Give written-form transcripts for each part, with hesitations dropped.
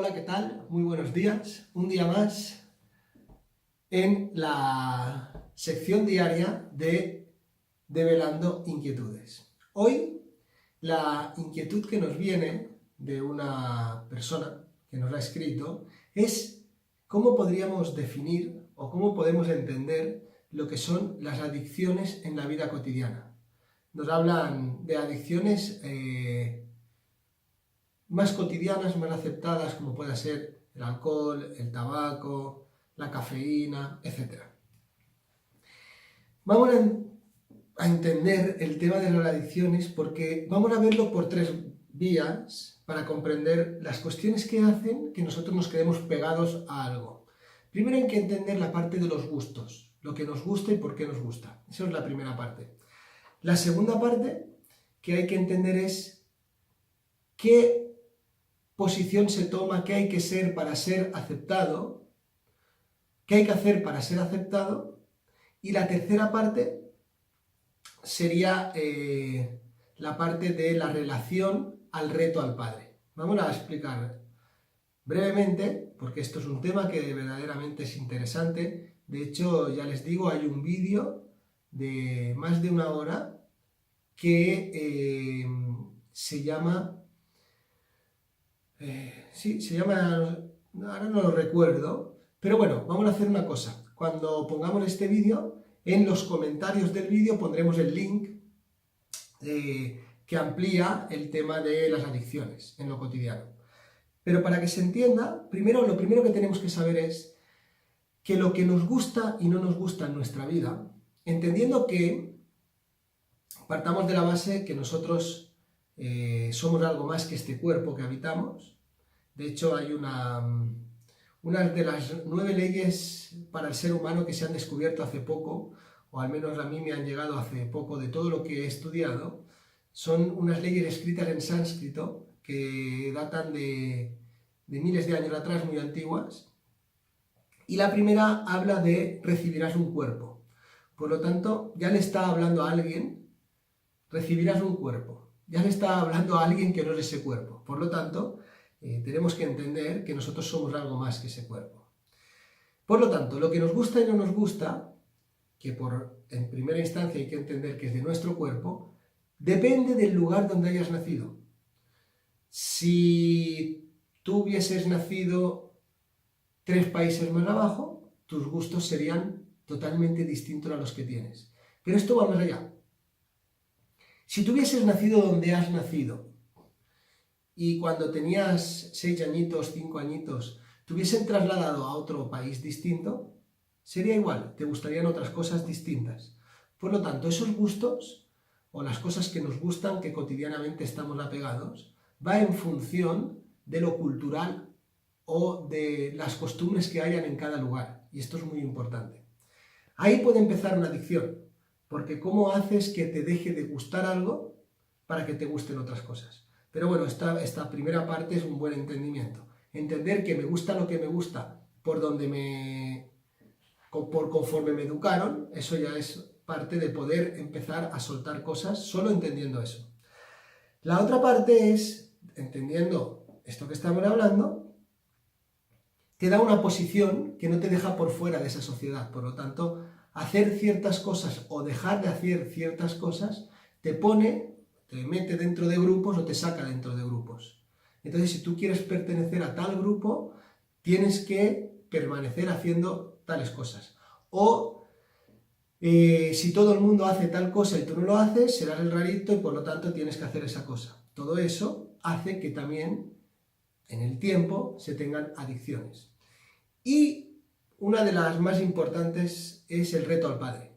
Hola, ¿qué tal? Muy buenos días. Un día más en la sección diaria de Develando Inquietudes. Hoy la inquietud que nos viene de una persona que nos la ha escrito es cómo podríamos definir o cómo podemos entender lo que son las adicciones en la vida cotidiana. Nos hablan de adicciones más cotidianas, más aceptadas, como puede ser el alcohol, el tabaco, la cafeína, etc. Vamos a entender el tema de las adicciones porque vamos a verlo por tres vías para comprender las cuestiones que hacen que nosotros nos quedemos pegados a algo. Primero hay que entender la parte de los gustos, lo que nos gusta y por qué nos gusta. Esa es la primera parte. La segunda parte que hay que entender es qué posición se toma, qué hay que ser para ser aceptado, qué hay que hacer para ser aceptado. Y la tercera parte sería la parte de la relación al reto al padre. Vamos a explicar brevemente, porque esto es un tema que verdaderamente es interesante. De hecho, ya les digo, hay un vídeo de más de 1 hora que se llama... ahora no lo recuerdo, pero bueno, vamos a hacer una cosa. Cuando pongamos este vídeo, en los comentarios del vídeo pondremos el link que amplía el tema de las adicciones en lo cotidiano. Pero para que se entienda, lo primero que tenemos que saber es que lo que nos gusta y no nos gusta en nuestra vida, entendiendo que partamos de la base que nosotros somos algo más que este cuerpo que habitamos. De hecho, hay una de las 9 leyes para el ser humano que se han descubierto hace poco, o al menos a mí me han llegado hace poco de todo lo que he estudiado. Son unas leyes escritas en sánscrito que datan de miles de años atrás, muy antiguas. Y la primera habla de recibirás un cuerpo. Por lo tanto, ya le está hablando a alguien, recibirás un cuerpo. Ya le está hablando a alguien que no es ese cuerpo. Por lo tanto, tenemos que entender que nosotros somos algo más que ese cuerpo. Por lo tanto, lo que nos gusta y no nos gusta, que en primera instancia hay que entender que es de nuestro cuerpo, depende del lugar donde hayas nacido. Si tú hubieses nacido 3 países más abajo, tus gustos serían totalmente distintos a los que tienes. Pero esto va más allá. Si tú hubieses nacido donde has nacido, y cuando tenías 6 añitos, 5 añitos, te hubiesen trasladado a otro país distinto, sería igual, te gustarían otras cosas distintas. Por lo tanto, esos gustos, o las cosas que nos gustan, que cotidianamente estamos apegados, va en función de lo cultural o de las costumbres que hayan en cada lugar. Y esto es muy importante. Ahí puede empezar una adicción, porque ¿cómo haces que te deje de gustar algo para que te gusten otras cosas? Pero bueno, esta primera parte es un buen entendimiento. Entender que me gusta lo que me gusta por conforme me educaron, eso ya es parte de poder empezar a soltar cosas solo entendiendo eso. La otra parte es, entendiendo esto que estamos hablando, te da una posición que no te deja por fuera de esa sociedad. Por lo tanto, hacer ciertas cosas o dejar de hacer ciertas cosas te mete dentro de grupos o te saca dentro de grupos. Entonces, si tú quieres pertenecer a tal grupo, tienes que permanecer haciendo tales cosas. O si todo el mundo hace tal cosa y tú no lo haces, serás el rarito y por lo tanto tienes que hacer esa cosa. Todo eso hace que también en el tiempo se tengan adicciones. Y una de las más importantes es el reto al padre.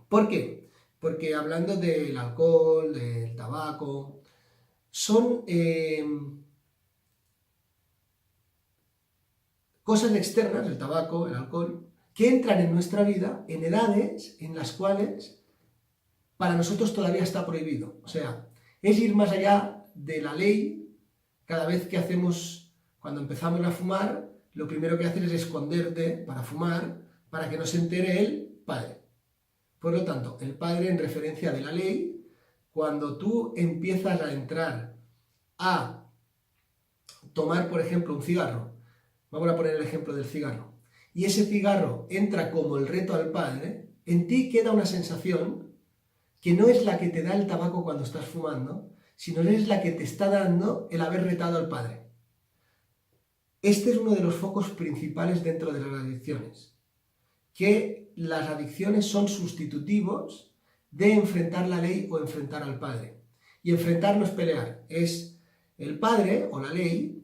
¿Por qué? Porque hablando del alcohol, del tabaco, son cosas externas, el tabaco, el alcohol, que entran en nuestra vida en edades en las cuales para nosotros todavía está prohibido. O sea, es ir más allá de la ley. Cada vez que cuando empezamos a fumar, lo primero que haces es esconderte para fumar, para que no se entere el padre. Por lo tanto, el padre en referencia de la ley, cuando tú empiezas a entrar a tomar, por ejemplo, un cigarro. Vamos a poner el ejemplo del cigarro. Y ese cigarro entra como el reto al padre, en ti queda una sensación que no es la que te da el tabaco cuando estás fumando, sino es la que te está dando el haber retado al padre. Este es uno de los focos principales dentro de las adicciones, que las adicciones son sustitutivos de enfrentar la ley o enfrentar al padre. Y enfrentar no es pelear, es el padre o la ley,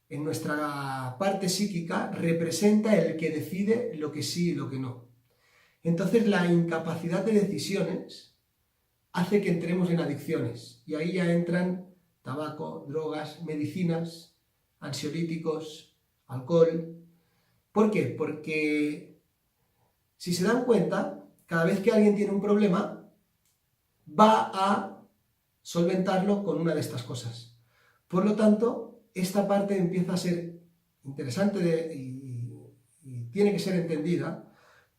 en nuestra parte psíquica, representa el que decide lo que sí y lo que no. Entonces la incapacidad de decisiones hace que entremos en adicciones, y ahí ya entran tabaco, drogas, medicinas, ansiolíticos, alcohol. ¿Por qué? Porque si se dan cuenta, cada vez que alguien tiene un problema, va a solventarlo con una de estas cosas. Por lo tanto, esta parte empieza a ser interesante y tiene que ser entendida,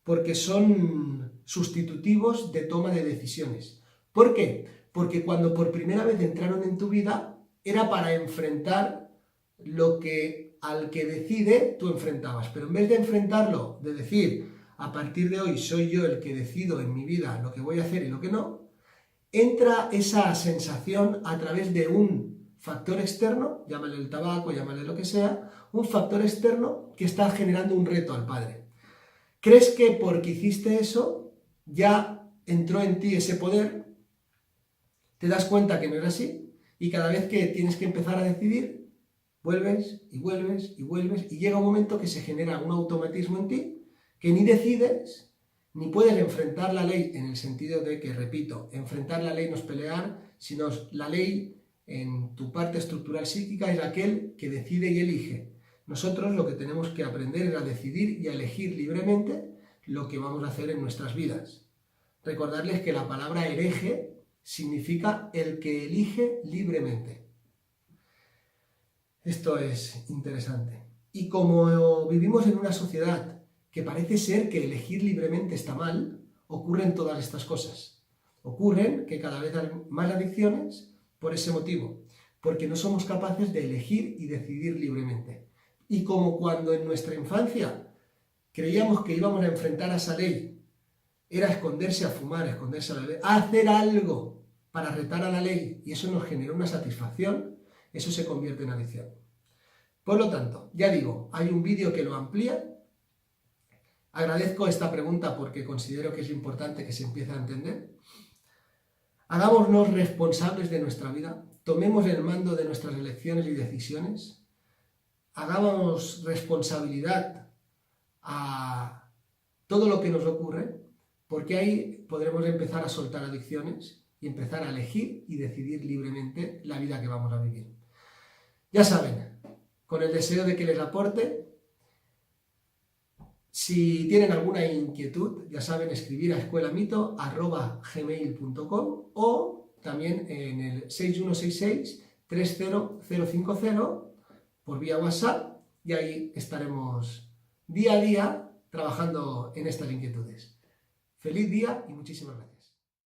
porque son sustitutivos de toma de decisiones. ¿Por qué? Porque cuando por primera vez entraron en tu vida, era para enfrentar lo que al que decide tú enfrentabas. Pero en vez de enfrentarlo, de decir, a partir de hoy soy yo el que decido en mi vida lo que voy a hacer y lo que no, entra esa sensación a través de un factor externo, llámale el tabaco, llámale lo que sea, un factor externo que está generando un reto al padre. ¿Crees que porque hiciste eso ya entró en ti ese poder? Te das cuenta que no era así, y cada vez que tienes que empezar a decidir, vuelves y vuelves y vuelves, y llega un momento que se genera un automatismo en ti que ni decides, ni puedes enfrentar la ley, en el sentido de que, repito, enfrentar la ley no es pelear, sino la ley en tu parte estructural psíquica es aquel que decide y elige. Nosotros lo que tenemos que aprender es a decidir y a elegir libremente lo que vamos a hacer en nuestras vidas. Recordarles que la palabra hereje significa el que elige libremente. Esto es interesante. Y como vivimos en una sociedad que parece ser que elegir libremente está mal, ocurren todas estas cosas. Ocurren que cada vez hay más adicciones por ese motivo, porque no somos capaces de elegir y decidir libremente. Y como cuando en nuestra infancia creíamos que íbamos a enfrentar a esa ley, era esconderse a fumar, esconderse a beber, hacer algo para retar a la ley, y eso nos generó una satisfacción, eso se convierte en adicción. Por lo tanto, ya digo, hay un vídeo que lo amplía. Agradezco esta pregunta porque considero que es importante que se empiece a entender. Hagámonos responsables de nuestra vida, tomemos el mando de nuestras elecciones y decisiones, hagamos responsabilidad a todo lo que nos ocurre, porque ahí podremos empezar a soltar adicciones y empezar a elegir y decidir libremente la vida que vamos a vivir. Ya saben, con el deseo de que les aporte. Si tienen alguna inquietud, ya saben, escribir a escuelamito@gmail.com o también en el 616630050 por vía WhatsApp, y ahí estaremos día a día trabajando en estas inquietudes. Feliz día y muchísimas gracias.